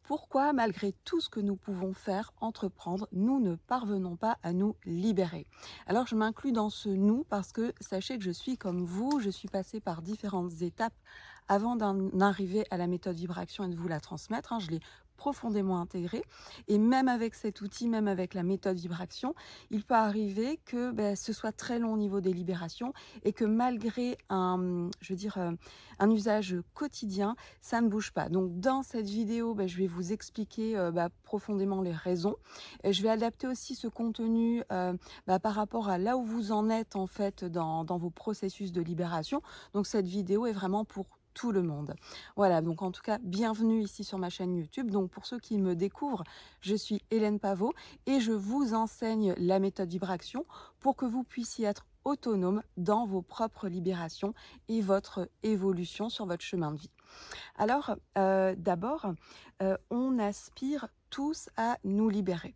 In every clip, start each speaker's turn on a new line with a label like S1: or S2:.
S1: Pourquoi, malgré tout ce que nous pouvons faire, entreprendre, nous ne parvenons pas à nous libérer? Alors, je m'inclus dans ce nous parce que sachez que je suis comme vous, je suis passée par différentes étapes avant d'en arriver à la méthode Vibration et de vous la transmettre, hein. Je l'ai profondément intégrée et même avec cet outil, même avec la méthode Vibration, il peut arriver que ce soit très long au niveau des libérations et que malgré je veux dire, un usage quotidien, ça ne bouge pas. Donc dans cette vidéo, je vais vous expliquer profondément les raisons. Et je vais adapter aussi ce contenu par rapport à là où vous en êtes en fait dans vos processus de libération. Donc cette vidéo est vraiment pour tout le monde. Voilà, donc en tout cas, bienvenue ici sur ma chaîne YouTube. Donc pour ceux qui me découvrent, je suis Hélène Pavot et je vous enseigne la méthode Vibration pour que vous puissiez être autonome dans vos propres libérations et votre évolution sur votre chemin de vie. Alors, d'abord, on aspire tous à nous libérer.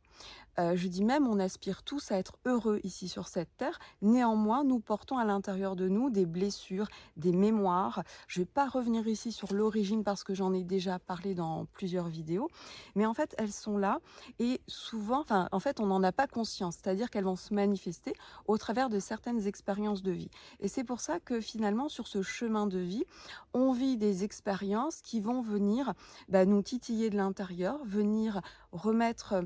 S1: Je dis même, on aspire tous à être heureux ici sur cette terre. Néanmoins, nous portons à l'intérieur de nous des blessures, des mémoires. Je ne vais pas revenir ici sur l'origine parce que j'en ai déjà parlé dans plusieurs vidéos. Mais en fait, elles sont là et souvent, en fait, on n'en a pas conscience. C'est-à-dire qu'elles vont se manifester au travers de certaines expériences de vie. Et c'est pour ça que finalement, sur ce chemin de vie, on vit des expériences qui vont venir nous titiller de l'intérieur, venir remettre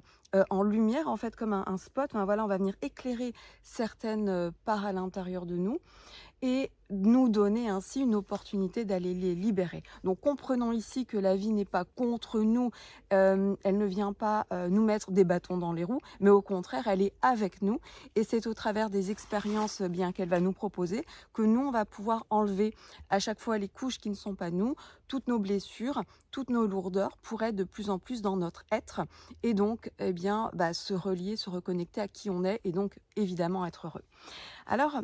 S1: en lumière, en fait, comme un spot. Enfin, voilà, on va venir éclairer certaines parts à l'intérieur de nous et nous donner ainsi une opportunité d'aller les libérer. Donc comprenons ici que la vie n'est pas contre nous, elle ne vient pas nous mettre des bâtons dans les roues, mais au contraire, elle est avec nous et c'est au travers des expériences bien qu'elle va nous proposer que nous, on va pouvoir enlever à chaque fois les couches qui ne sont pas nous, toutes nos blessures, toutes nos lourdeurs pour être de plus en plus dans notre être et donc se relier, se reconnecter à qui on est et donc évidemment être heureux. Alors,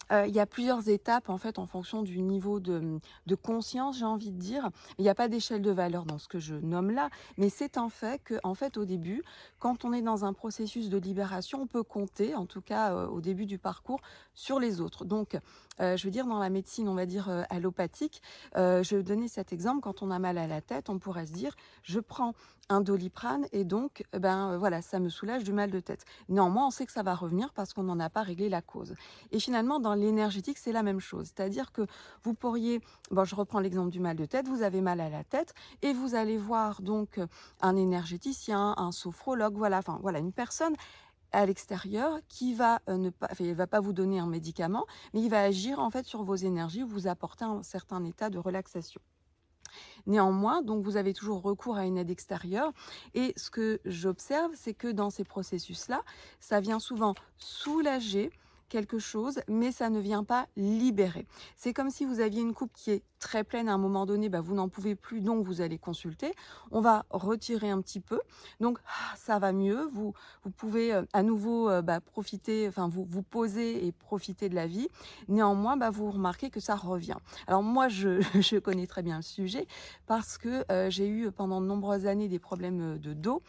S1: il y a plusieurs étapes en fait en fonction du niveau de conscience, j'ai envie de dire. Il n'y a pas d'échelle de valeur dans ce que je nomme là, mais c'est un fait que en fait au début, quand on est dans un processus de libération, on peut compter, en tout cas au début du parcours, sur les autres. Donc, je veux dire dans la médecine, on va dire allopathique, je vais donner cet exemple, quand on a mal à la tête, on pourrait se dire: «Je prends un Doliprane et donc voilà, ça me soulage du mal de tête». Néanmoins, on sait que ça va revenir parce qu'on n'en a pas réglé la cause. Et finalement, dans l'énergétique, c'est la même chose. C'est-à-dire que vous pourriez, je reprends l'exemple du mal de tête, vous avez mal à la tête et vous allez voir donc un énergéticien, un sophrologue, voilà, enfin voilà, une personne à l'extérieur qui va ne pas, enfin, il va pas vous donner un médicament, mais il va agir en fait sur vos énergies, vous apporter un certain état de relaxation. Néanmoins, donc vous avez toujours recours à une aide extérieure et ce que j'observe, c'est que dans ces processus-là, ça vient souvent soulager quelque chose, mais ça ne vient pas libérer. C'est comme si vous aviez une coupe qui est très pleine à un moment donné, vous n'en pouvez plus, donc vous allez consulter. On va retirer un petit peu, donc ça va mieux. Vous pouvez à nouveau profiter, enfin vous poser et profiter de la vie. Néanmoins, vous remarquez que ça revient. Alors moi, je connais très bien le sujet parce que j'ai eu pendant de nombreuses années des problèmes de dos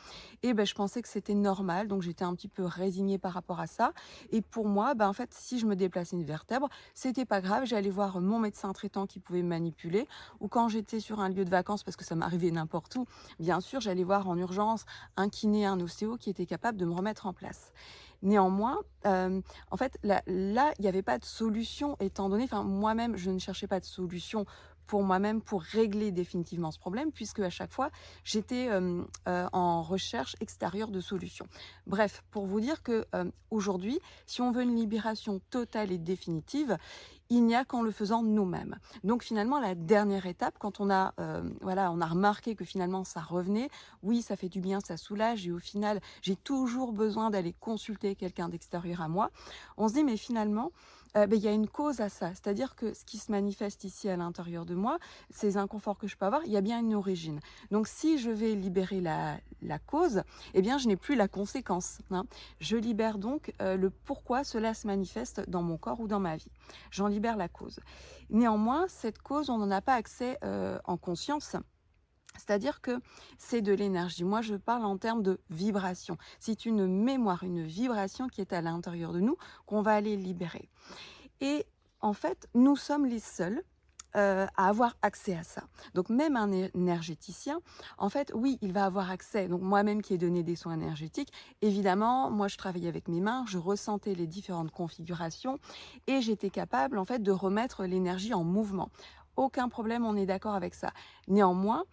S1: et je pensais que c'était normal, donc j'étais un petit peu résignée par rapport à ça. Et pour moi, en fait, si je me déplaçais une vertèbre, c'était pas grave, j'allais voir mon médecin traitant qui pouvait me manipuler, ou quand j'étais sur un lieu de vacances, parce que ça m'arrivait n'importe où, bien sûr, j'allais voir en urgence un kiné, un ostéo qui était capable de me remettre en place. Néanmoins, en fait, là, il n'y avait pas de solution étant donné, enfin, moi-même, je ne cherchais pas de solution pour moi-même pour régler définitivement ce problème, puisque à chaque fois, j'étais en recherche extérieure de solutions. Bref, pour vous dire que aujourd'hui, si on veut une libération totale et définitive, il n'y a qu'en le faisant nous-mêmes. Donc finalement, la dernière étape, quand on a, on a remarqué que finalement ça revenait, oui, ça fait du bien, ça soulage, et au final, j'ai toujours besoin d'aller consulter quelqu'un d'extérieur à moi. On se dit, mais finalement, il y a une cause à ça. C'est-à-dire que ce qui se manifeste ici à l'intérieur de moi, ces inconforts que je peux avoir, il y a bien une origine. Donc si je vais libérer la cause, eh bien, je n'ai plus la conséquence, hein. Je libère donc le pourquoi cela se manifeste dans mon corps ou dans ma vie. J'en libère la cause. Néanmoins, cette cause, on n'en a pas accès en conscience. C'est-à-dire que c'est de l'énergie. Moi, je parle en termes de vibration. C'est une mémoire, une vibration qui est à l'intérieur de nous qu'on va aller libérer. Et en fait, nous sommes les seuls à avoir accès à ça. Donc même un énergéticien, en fait, oui, il va avoir accès. Donc moi-même qui ai donné des soins énergétiques, évidemment, moi je travaillais avec mes mains, je ressentais les différentes configurations et j'étais capable en fait de remettre l'énergie en mouvement. Aucun problème, on est d'accord avec ça. Néanmoins,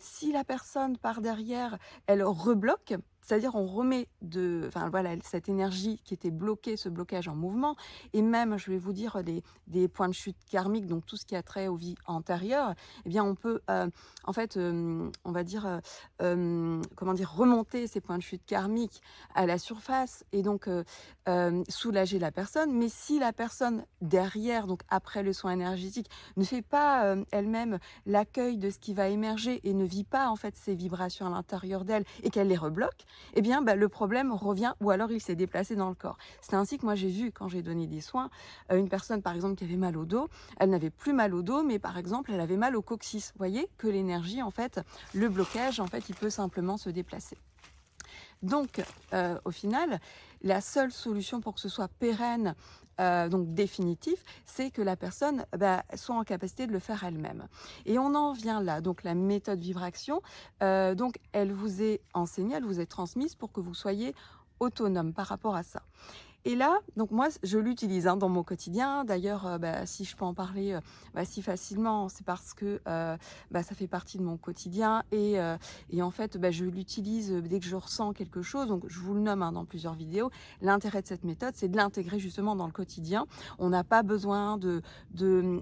S1: si la personne par derrière, elle rebloque, c'est-à-dire on remet enfin voilà, cette énergie qui était bloquée, ce blocage en mouvement, et même, je vais vous dire, des points de chute karmiques, donc tout ce qui a trait aux vies antérieures, eh bien on peut en fait, on va dire, comment dire, remonter ces points de chute karmiques à la surface et donc soulager la personne. Mais si la personne derrière, donc après le soin énergétique, ne fait pas elle-même l'accueil de ce qui va émerger et ne vit pas en fait ces vibrations à l'intérieur d'elle et qu'elle les rebloque, eh bien le problème revient ou alors il s'est déplacé dans le corps. C'est ainsi que moi j'ai vu quand j'ai donné des soins, une personne par exemple qui avait mal au dos, elle n'avait plus mal au dos, mais par exemple elle avait mal au coccyx. Vous voyez que l'énergie en fait, le blocage en fait, il peut simplement se déplacer. Donc, au final, la seule solution pour que ce soit pérenne, donc définitif, c'est que la personne soit en capacité de le faire elle-même. Et on en vient là, donc la méthode Vivraction, donc elle vous est enseignée, elle vous est transmise pour que vous soyez autonome par rapport à ça. Et là, donc moi, je l'utilise dans mon quotidien. D'ailleurs, si je peux en parler si facilement, c'est parce que ça fait partie de mon quotidien et en fait, je l'utilise dès que je ressens quelque chose. Donc, je vous le nomme dans plusieurs vidéos. L'intérêt de cette méthode, c'est de l'intégrer justement dans le quotidien. On n'a pas besoin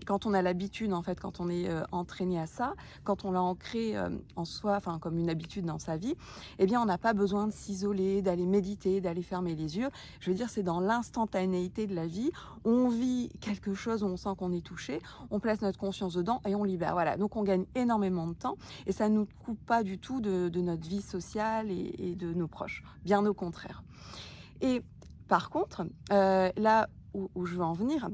S1: quand on a l'habitude, en fait, quand on est entraîné à ça, quand on l'a ancré en soi, enfin comme une habitude dans sa vie, eh bien, on n'a pas besoin de s'isoler, d'aller méditer, d'aller fermer les yeux. Je veux dire, c'est dans l'instantanéité de la vie. On vit quelque chose où on sent qu'on est touché, on place notre conscience dedans et on libère. Voilà, donc on gagne énormément de temps et ça ne nous coupe pas du tout de notre vie sociale et de nos proches, bien au contraire. Et par contre, là où je veux en venir,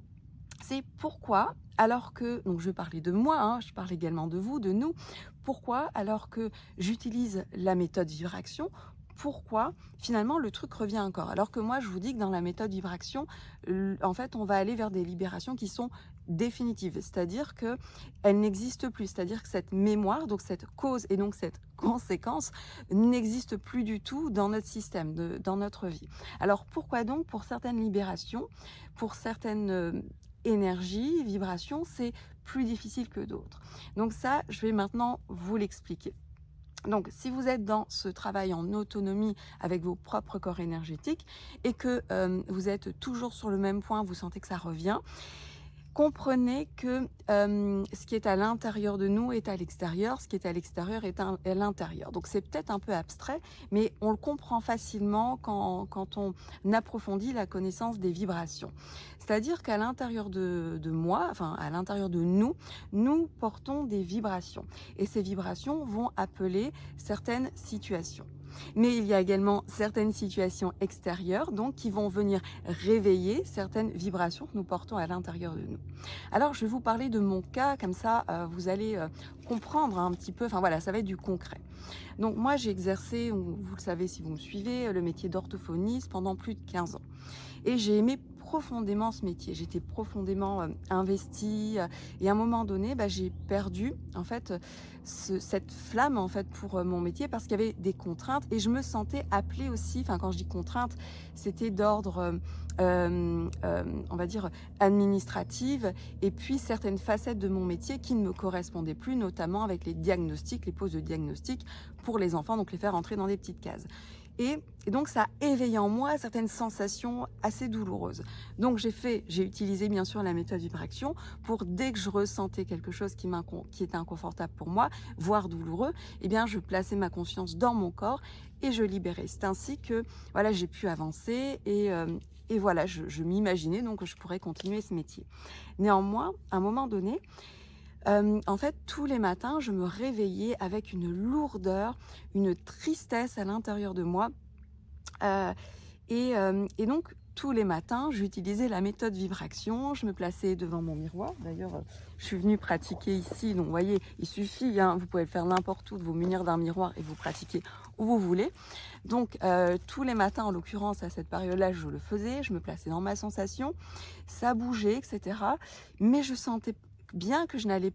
S1: c'est pourquoi, alors que, donc je vais parler de moi, je parle également de vous, de nous, pourquoi, alors que j'utilise la méthode Vivraction, pourquoi finalement le truc revient encore? Alors que moi, je vous dis que dans la méthode Vivraction, en fait, on va aller vers des libérations qui sont définitives, c'est-à-dire qu'elles n'existent plus, c'est-à-dire que cette mémoire, donc cette cause et donc cette conséquence n'existe plus du tout dans notre système, dans notre vie. Alors pourquoi donc pour certaines libérations, pour certaines énergies, vibrations, c'est plus difficile que d'autres. Donc ça, je vais maintenant vous l'expliquer. Donc, si vous êtes dans ce travail en autonomie avec vos propres corps énergétiques et que vous êtes toujours sur le même point, vous sentez que ça revient, comprenez que ce qui est à l'intérieur de nous est à l'extérieur, ce qui est à l'extérieur est à l'intérieur. Donc c'est peut-être un peu abstrait, mais on le comprend facilement quand on approfondit la connaissance des vibrations. C'est-à-dire qu'à l'intérieur de moi, enfin à l'intérieur de nous, nous portons des vibrations. Et ces vibrations vont appeler certaines situations. Mais il y a également certaines situations extérieures donc qui vont venir réveiller certaines vibrations que nous portons à l'intérieur de nous. Alors je vais vous parler de mon cas, comme ça vous allez comprendre un petit peu, enfin voilà, ça va être du concret. Donc moi j'ai exercé, vous le savez si vous me suivez, le métier d'orthophoniste pendant plus de 15 ans. Et j'ai aimé profondément ce métier, j'étais profondément investie et à un moment donné j'ai perdu en fait cette flamme en fait pour mon métier parce qu'il y avait des contraintes et je me sentais appelée aussi, enfin quand je dis contraintes, c'était d'ordre on va dire administrative et puis certaines facettes de mon métier qui ne me correspondaient plus, notamment avec les diagnostics, les poses de diagnostic pour les enfants, donc les faire entrer dans des petites cases. Et donc ça a éveillé en moi certaines sensations assez douloureuses. Donc j'ai utilisé bien sûr la méthode Vivraction pour dès que je ressentais quelque chose qui était inconfortable pour moi, voire douloureux, eh bien je plaçais ma conscience dans mon corps et je libérais. C'est ainsi que voilà, j'ai pu avancer et voilà, je m'imaginais donc que je pourrais continuer ce métier. Néanmoins, à un moment donné, en fait, tous les matins, je me réveillais avec une lourdeur, une tristesse à l'intérieur de moi. Et donc, tous les matins, j'utilisais la méthode Vivraction. Je me plaçais devant mon miroir. D'ailleurs, je suis venue pratiquer ici. Donc, vous voyez, il suffit, vous pouvez le faire n'importe où, de vous munir d'un miroir et vous pratiquer où vous voulez. Donc, tous les matins, en l'occurrence, à cette période-là, je le faisais. Je me plaçais dans ma sensation. Ça bougeait, etc. Mais je sentais bien que je n'arrivais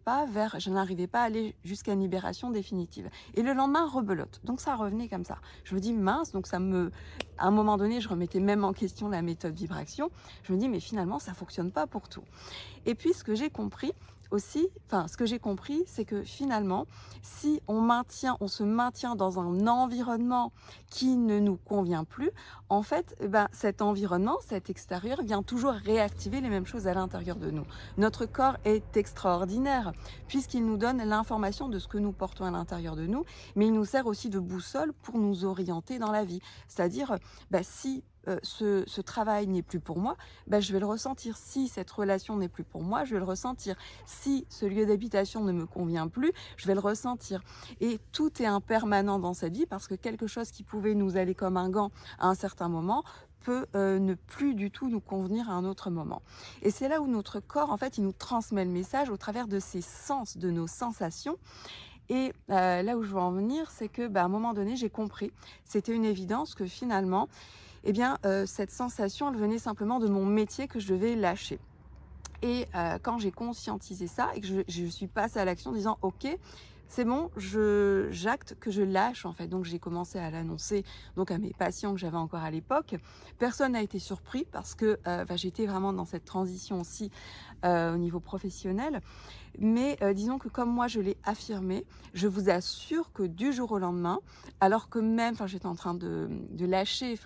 S1: pas à aller jusqu'à une libération définitive. Et le lendemain, rebelote. Donc ça revenait comme ça. Je me dis mince, donc à un moment donné, je remettais même en question la méthode vibration. Je me dis mais finalement, ça fonctionne pas pour tout. Et puis ce que j'ai compris aussi, c'est que finalement, si on se maintient dans un environnement qui ne nous convient plus, en fait, cet environnement, cet extérieur vient toujours réactiver les mêmes choses à l'intérieur de nous. Notre corps est extraordinaire puisqu'il nous donne l'information de ce que nous portons à l'intérieur de nous, mais il nous sert aussi de boussole pour nous orienter dans la vie. C'est-à-dire, si ce travail n'est plus pour moi, je vais le ressentir. Si cette relation n'est plus pour moi, je vais le ressentir. Si ce lieu d'habitation ne me convient plus, je vais le ressentir. Et tout est impermanent dans cette vie parce que quelque chose qui pouvait nous aller comme un gant à un certain moment peut ne plus du tout nous convenir à un autre moment. Et c'est là où notre corps, en fait, il nous transmet le message au travers de ses sens, de nos sensations. Et là où je veux en venir, c'est que à un moment donné, j'ai compris, c'était une évidence que finalement, cette sensation, elle venait simplement de mon métier que je devais lâcher. Et quand j'ai conscientisé ça et que je suis passée à l'action en disant « Ok, c'est bon, j'acte que je lâche en fait ». Donc j'ai commencé à l'annoncer donc à mes patients que j'avais encore à l'époque. Personne n'a été surpris parce que j'étais vraiment dans cette transition aussi au niveau professionnel. Mais disons que comme moi je l'ai affirmé, je vous assure que du jour au lendemain, alors que même j'étais en train de lâcher,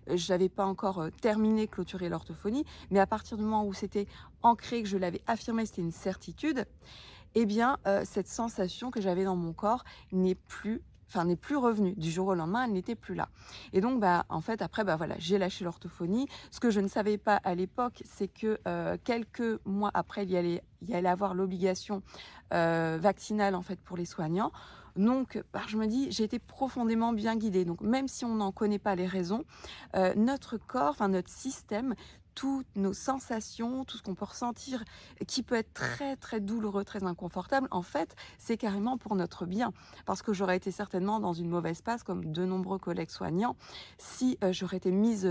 S1: je n'avais pas encore terminé, clôturé l'orthophonie, mais à partir du moment où c'était ancré, que je l'avais affirmé, c'était une certitude, cette sensation que j'avais dans mon corps n'est plus revenue. Du jour au lendemain, elle n'était plus là. Et donc, en fait, après, j'ai lâché l'orthophonie. Ce que je ne savais pas à l'époque, c'est que quelques mois après, il y allait avoir l'obligation vaccinale, en fait, pour les soignants. Donc, je me dis, j'ai été profondément bien guidée. Donc, même si on n'en connaît pas les raisons, notre corps, notre système, toutes nos sensations, tout ce qu'on peut ressentir, qui peut être très très douloureux, très inconfortable, en fait, c'est carrément pour notre bien. Parce que j'aurais été certainement dans une mauvaise passe, comme de nombreux collègues soignants, si j'aurais été mise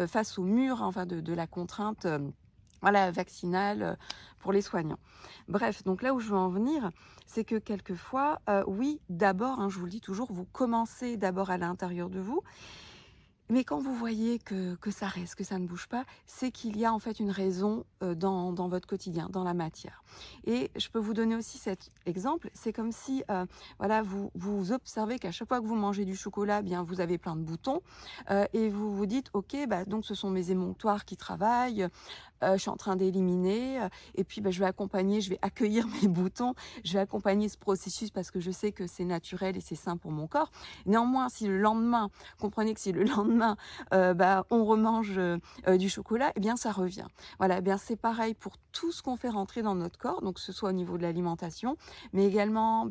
S1: face au mur, de la contrainte vaccinale pour les soignants. Bref, donc là où je veux en venir, c'est que quelquefois, oui, d'abord, je vous le dis toujours, vous commencez d'abord à l'intérieur de vous. Mais quand vous voyez que ça reste, que ça ne bouge pas, c'est qu'il y a en fait une raison dans votre quotidien, dans la matière. Et je peux vous donner aussi cet exemple. C'est comme si vous observez qu'à chaque fois que vous mangez du chocolat, vous avez plein de boutons et vous vous dites ok, donc ce sont mes émonctoires qui travaillent. Je suis en train d'éliminer et puis je vais accueillir mes boutons, je vais accompagner ce processus parce que je sais que c'est naturel et c'est sain pour mon corps. Néanmoins, comprenez que si le lendemain on remange du chocolat, ça revient. Voilà, c'est pareil pour tout ce qu'on fait rentrer dans notre corps, donc que ce soit au niveau de l'alimentation, mais également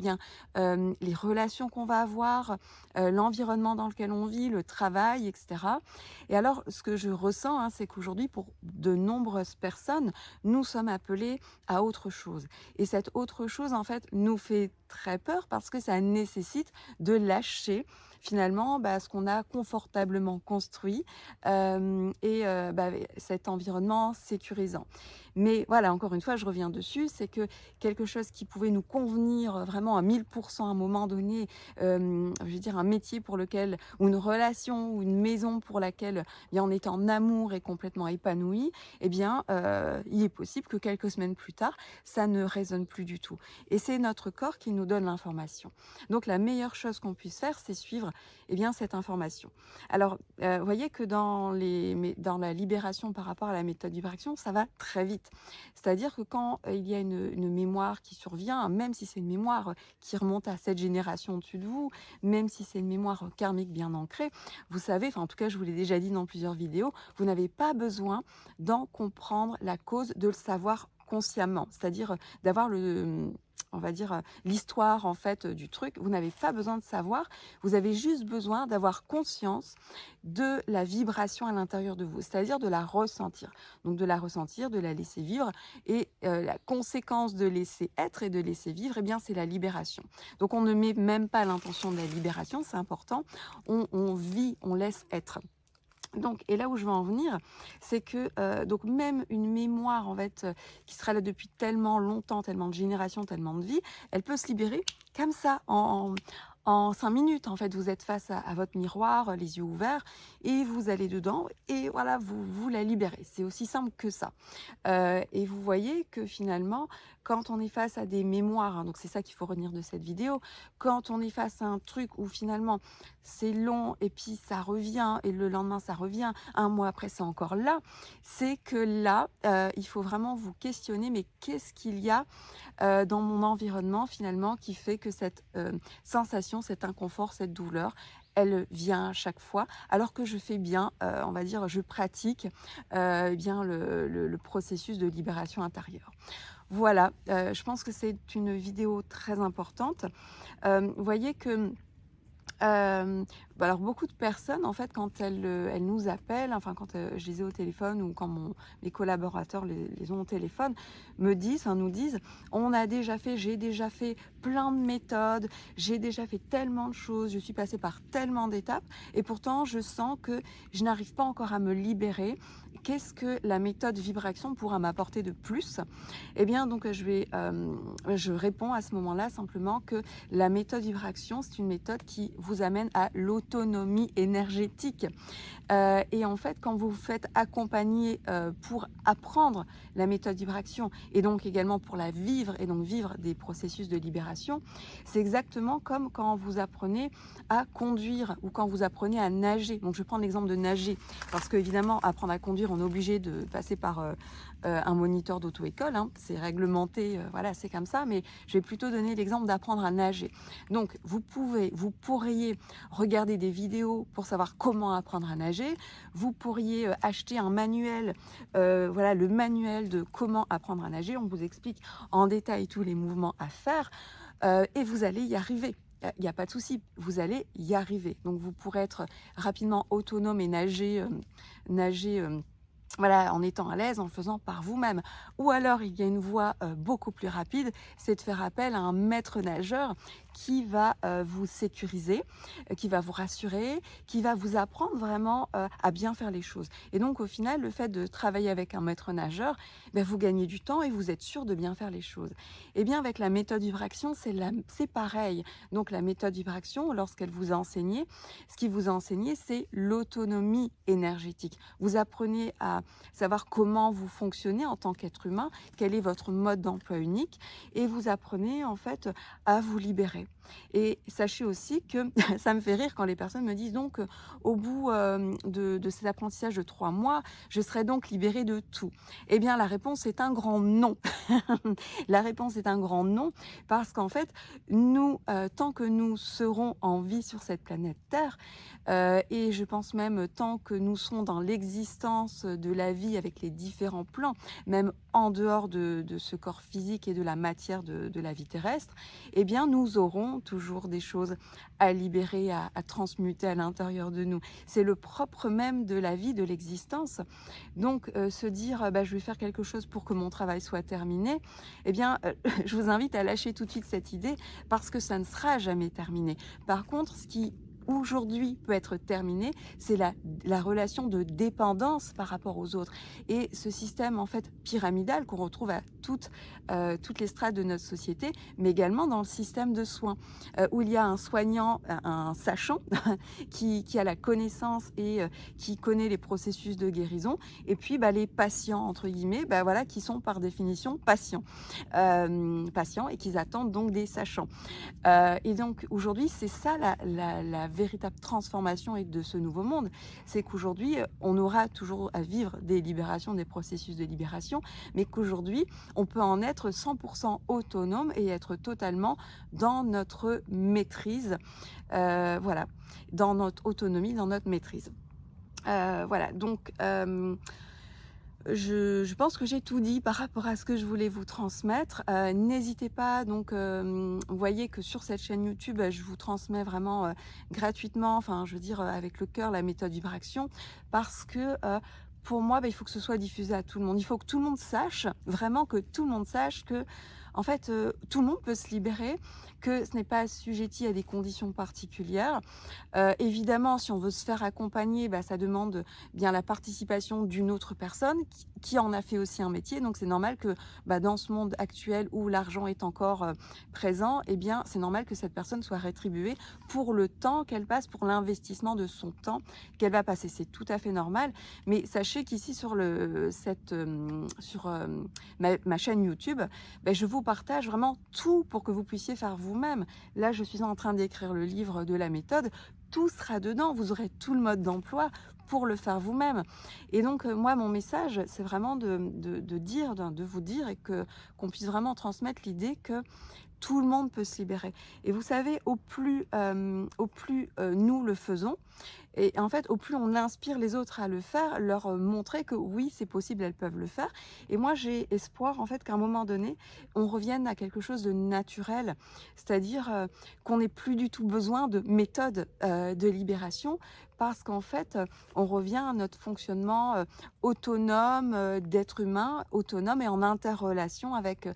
S1: les relations qu'on va avoir, l'environnement dans lequel on vit, le travail, etc. Et alors, ce que je ressens, c'est qu'aujourd'hui, pour de nombreuses personnes, nous sommes appelés à autre chose. Et cette autre chose, en fait, nous fait très peur parce que ça nécessite de lâcher finalement ce qu'on a confortablement construit cet environnement sécurisant. Mais voilà, encore une fois, je reviens dessus, c'est que quelque chose qui pouvait nous convenir vraiment à 1000% à un moment donné, un métier pour lequel, ou une relation, ou une maison pour laquelle on est en amour et complètement épanoui, il est possible que quelques semaines plus tard, ça ne résonne plus du tout. Et c'est notre corps qui nous donne l'information. Donc la meilleure chose qu'on puisse faire, c'est suivre cette information. Alors, vous voyez que dans la libération par rapport à la méthode vibration, ça va très vite. C'est-à-dire que quand il y a une mémoire qui survient, même si c'est une mémoire qui remonte à cette génération au-dessus de vous, même si c'est une mémoire karmique bien ancrée, vous savez, en tout cas je vous l'ai déjà dit dans plusieurs vidéos, vous n'avez pas besoin d'en comprendre la cause, de le savoir consciemment, c'est-à-dire d'avoir l'histoire en fait du truc. Vous n'avez pas besoin de savoir, vous avez juste besoin d'avoir conscience de la vibration à l'intérieur de vous, c'est-à-dire de la ressentir. Donc de la ressentir, de la laisser vivre, et la conséquence de laisser être et de laisser vivre, c'est la libération. Donc on ne met même pas l'intention de la libération, c'est important, on vit, on laisse être. Donc, et là où je veux en venir, c'est que donc même une mémoire en fait qui sera là depuis tellement longtemps, tellement de générations, tellement de vies, elle peut se libérer comme ça en 5 minutes. En fait, vous êtes face à votre miroir, les yeux ouverts, et vous allez dedans, et voilà, vous la libérez. C'est aussi simple que ça. Et vous voyez que finalement, quand on est face à des mémoires, hein, donc c'est ça qu'il faut retenir de cette vidéo, quand on est face à un truc où finalement c'est long et puis ça revient et le lendemain ça revient, un mois après c'est encore là, c'est que là, il faut vraiment vous questionner, mais qu'est-ce qu'il y a dans mon environnement finalement qui fait que cette sensation, cet inconfort, cette douleur, elle vient à chaque fois, alors que je fais bien, on va dire, je pratique eh bien le processus de libération intérieure. Voilà, je pense que c'est une vidéo très importante. Vous voyez que bah, alors beaucoup de personnes, en fait, quand elles nous appellent, enfin quand, je les ai au téléphone ou quand mes collaborateurs les ont au téléphone, me disent, enfin nous disent: «On a déjà fait j'ai déjà fait plein de méthodes, j'ai déjà fait tellement de choses, je suis passée par tellement d'étapes et pourtant je sens que je n'arrive pas encore à me libérer. Qu'est-ce que la méthode Vibration pourra m'apporter de plus?» Eh bien donc, je réponds à ce moment-là simplement que la méthode Vibration, c'est une méthode qui vous amène à l'autonomie énergétique. Et en fait, quand vous vous faites accompagner pour apprendre la méthode Vibration et donc également pour la vivre et donc vivre des processus de libération, c'est exactement comme quand vous apprenez à conduire ou quand vous apprenez à nager. Donc je vais prendre l'exemple de nager parce qu'évidemment, apprendre à conduire, on est obligé de passer par un moniteur d'auto-école, hein, c'est réglementé, voilà, c'est comme ça, mais je vais plutôt donner l'exemple d'apprendre à nager. Donc vous pourriez regarder des vidéos pour savoir comment apprendre à nager, vous pourriez acheter un manuel, voilà, le manuel de comment apprendre à nager, on vous explique en détail tous les mouvements à faire, et vous allez y arriver. Il n'y a pas de souci, vous allez y arriver. Donc vous pourrez être rapidement autonome et nager voilà, en étant à l'aise, en le faisant par vous-même. Ou alors, il y a une voie beaucoup plus rapide, c'est de faire appel à un maître nageur qui va vous sécuriser, qui va vous rassurer, qui va vous apprendre vraiment à bien faire les choses. Et donc, au final, le fait de travailler avec un maître nageur, ben, vous gagnez du temps et vous êtes sûr de bien faire les choses. Et bien, avec la méthode Vibration, c'est pareil. Donc, la méthode Vibration, lorsqu'elle vous a enseigné, ce qui vous a enseigné, c'est l'autonomie énergétique. Vous apprenez à savoir comment vous fonctionnez en tant qu'être humain, quel est votre mode d'emploi unique, et vous apprenez en fait à vous libérer. Et sachez aussi que ça me fait rire quand les personnes me disent donc au bout de cet apprentissage de 3 mois, je serai donc libérée de tout. Eh bien la réponse est un grand non. La réponse est un grand non parce qu'en fait, nous, tant que nous serons en vie sur cette planète Terre, et je pense même tant que nous serons dans l'existence de la vie avec les différents plans, même en dehors de ce corps physique et de la matière de la vie terrestre, eh bien nous aurons toujours des choses à libérer, à transmuter à l'intérieur de nous. C'est le propre même de la vie, de l'existence. Donc se dire bah, je vais faire quelque chose pour que mon travail soit terminé, eh bien je vous invite à lâcher tout de suite cette idée parce que ça ne sera jamais terminé. Par contre, ce qui aujourd'hui peut être terminé, c'est la relation de dépendance par rapport aux autres. Et ce système en fait pyramidal qu'on retrouve à toutes les strates de notre société, mais également dans le système de soins, où il y a un soignant, un sachant, qui a la connaissance et qui connaît les processus de guérison, et puis bah, les patients, entre guillemets, bah, voilà, qui sont par définition patients et qui attendent donc des sachants. Et donc aujourd'hui, c'est ça la véritable transformation et de ce nouveau monde. C'est qu'aujourd'hui, on aura toujours à vivre des libérations, des processus de libération, mais qu'aujourd'hui, on peut en être 100% autonome et être totalement dans notre maîtrise. Voilà, dans notre autonomie, dans notre maîtrise. Voilà, donc je pense que j'ai tout dit par rapport à ce que je voulais vous transmettre. N'hésitez pas, donc vous voyez que sur cette chaîne YouTube, je vous transmets vraiment gratuitement, enfin je veux dire avec le cœur, la méthode Vibration, parce que pour moi, bah, il faut que ce soit diffusé à tout le monde. Il faut que tout le monde sache, vraiment que tout le monde sache que en fait, tout le monde peut se libérer, que ce n'est pas assujetti à des conditions particulières. Évidemment, si on veut se faire accompagner, bah, ça demande bien la participation d'une autre personne qui en a fait aussi un métier. Donc c'est normal que, bah, dans ce monde actuel où l'argent est encore, présent, eh bien, c'est normal que cette personne soit rétribuée pour le temps qu'elle passe, pour l'investissement de son temps qu'elle va passer. C'est tout à fait normal. Mais sachez qu'ici sur ma chaîne YouTube, bah, je vous partage vraiment tout pour que vous puissiez faire vous-même. Là, je suis en train d'écrire le livre de la méthode. Tout sera dedans, vous aurez tout le mode d'emploi pour le faire vous-même. Et donc, moi, mon message, c'est vraiment de vous dire et qu'on puisse vraiment transmettre l'idée que tout le monde peut se libérer. Et vous savez, au plus nous le faisons, et en fait, au plus on inspire les autres à le faire, leur montrer que oui, c'est possible, elles peuvent le faire. Et moi, j'ai espoir en fait qu'à un moment donné, on revienne à quelque chose de naturel, c'est-à-dire qu'on n'ait plus du tout besoin de méthodes de libération, parce qu'en fait, on revient à notre fonctionnement autonome, d'être humain, autonome et en interrelation avec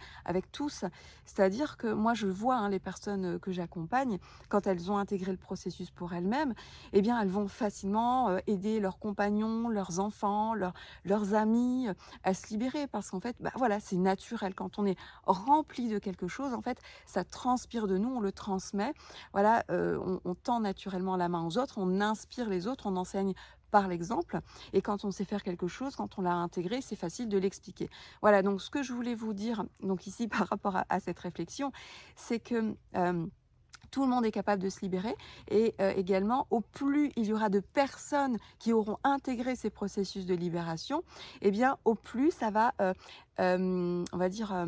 S1: tous. C'est-à-dire que moi, je vois les personnes que j'accompagne, quand elles ont intégré le processus pour elles-mêmes, eh bien, elles vont facilement aider leurs compagnons, leurs enfants, leurs amis à se libérer parce qu'en fait, bah, voilà, c'est naturel. Quand on est rempli de quelque chose, en fait, ça transpire de nous, on le transmet. Voilà, on tend naturellement la main aux autres, on inspire les autres, on enseigne par l'exemple. Et quand on sait faire quelque chose, quand on l'a intégré, c'est facile de l'expliquer. Voilà, donc ce que je voulais vous dire, donc ici par rapport à cette réflexion, c'est que tout le monde est capable de se libérer et également, au plus il y aura de personnes qui auront intégré ces processus de libération, eh bien, au plus ça va, on va dire,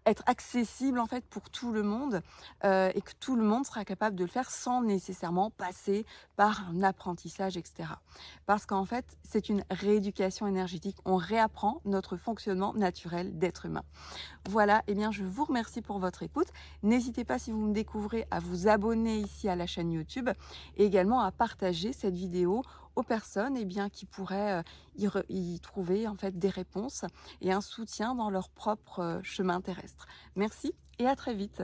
S1: être accessible en fait pour tout le monde et que tout le monde sera capable de le faire sans nécessairement passer par un apprentissage, et cetera. Parce qu'en fait, c'est une rééducation énergétique. On réapprend notre fonctionnement naturel d'être humain. Voilà, eh bien, je vous remercie pour votre écoute. N'hésitez pas, si vous me découvrez, à vous abonner ici à la chaîne YouTube et également à partager cette vidéo aux personnes qui pourraient y trouver en fait des réponses et un soutien dans leur propre chemin terrestre. Merci et à très vite.